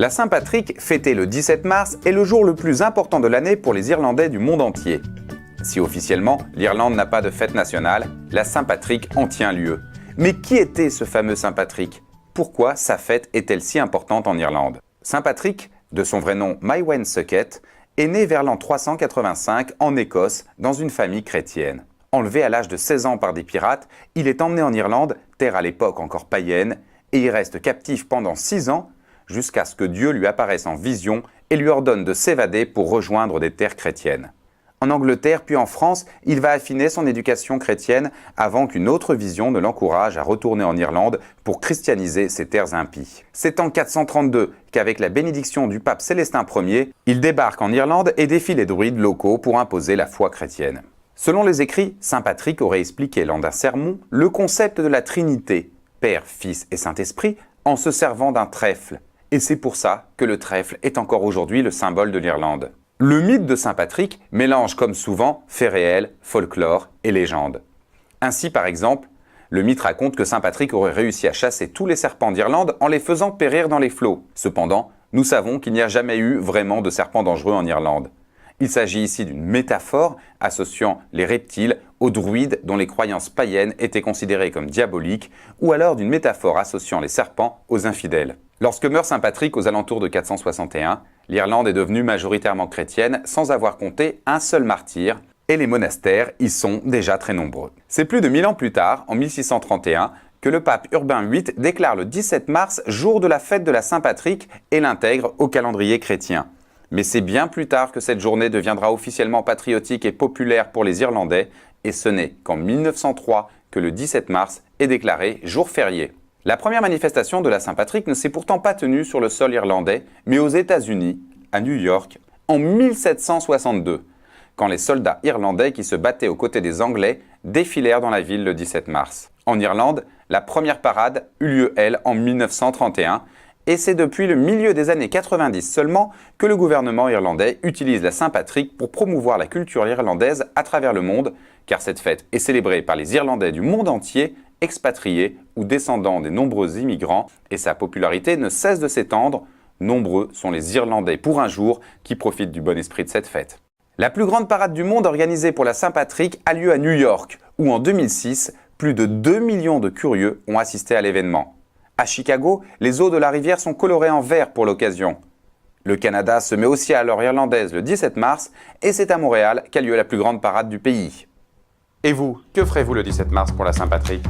La Saint-Patrick, fêtée le 17 mars, est le jour le plus important de l'année pour les Irlandais du monde entier. Si officiellement, l'Irlande n'a pas de fête nationale, la Saint-Patrick en tient lieu. Mais qui était ce fameux Saint-Patrick? Pourquoi sa fête est-elle si importante en Irlande? Saint-Patrick, de son vrai nom Maiwen Suckett, est né vers l'an 385 en Écosse dans une famille chrétienne. Enlevé à l'âge de 16 ans par des pirates, il est emmené en Irlande, terre à l'époque encore païenne, et y reste captif pendant 6 ans, jusqu'à ce que Dieu lui apparaisse en vision et lui ordonne de s'évader pour rejoindre des terres chrétiennes. En Angleterre puis en France, il va affiner son éducation chrétienne avant qu'une autre vision ne l'encourage à retourner en Irlande pour christianiser ces terres impies. C'est en 432 qu'avec la bénédiction du pape Célestin Ier, il débarque en Irlande et défie les druides locaux pour imposer la foi chrétienne. Selon les écrits, saint Patrick aurait expliqué lors d'un sermon le concept de la Trinité, Père, Fils et Saint-Esprit, en se servant d'un trèfle. Et c'est pour ça que le trèfle est encore aujourd'hui le symbole de l'Irlande. Le mythe de Saint Patrick mélange comme souvent faits réels, folklore et légende. Ainsi par exemple, le mythe raconte que Saint Patrick aurait réussi à chasser tous les serpents d'Irlande en les faisant périr dans les flots. Cependant, nous savons qu'il n'y a jamais eu vraiment de serpents dangereux en Irlande. Il s'agit ici d'une métaphore associant les reptiles aux druides dont les croyances païennes étaient considérées comme diaboliques, ou alors d'une métaphore associant les serpents aux infidèles. Lorsque meurt Saint Patrick aux alentours de 461, l'Irlande est devenue majoritairement chrétienne sans avoir compté un seul martyr, et les monastères y sont déjà très nombreux. C'est plus de 1000 ans plus tard, en 1631, que le pape Urbain VIII déclare le 17 mars jour de la fête de la Saint-Patrick et l'intègre au calendrier chrétien. Mais c'est bien plus tard que cette journée deviendra officiellement patriotique et populaire pour les Irlandais, et ce n'est qu'en 1903 que le 17 mars est déclaré jour férié. La première manifestation de la Saint-Patrick ne s'est pourtant pas tenue sur le sol irlandais, mais aux États-Unis, à New York, en 1762, quand les soldats irlandais qui se battaient aux côtés des Anglais défilèrent dans la ville le 17 mars. En Irlande, la première parade eut lieu, elle, en 1931, et c'est depuis le milieu des années 90 seulement que le gouvernement irlandais utilise la Saint-Patrick pour promouvoir la culture irlandaise à travers le monde, car cette fête est célébrée par les Irlandais du monde entier, expatriés ou descendants des nombreux immigrants, et sa popularité ne cesse de s'étendre. Nombreux sont les Irlandais pour un jour qui profitent du bon esprit de cette fête. La plus grande parade du monde organisée pour la Saint-Patrick a lieu à New York, où en 2006, plus de 2 millions de curieux ont assisté à l'événement. À Chicago, les eaux de la rivière sont colorées en vert pour l'occasion. Le Canada se met aussi à l'heure irlandaise le 17 mars, et c'est à Montréal qu'a lieu la plus grande parade du pays. Et vous, que ferez-vous le 17 mars pour la Saint-Patrick ?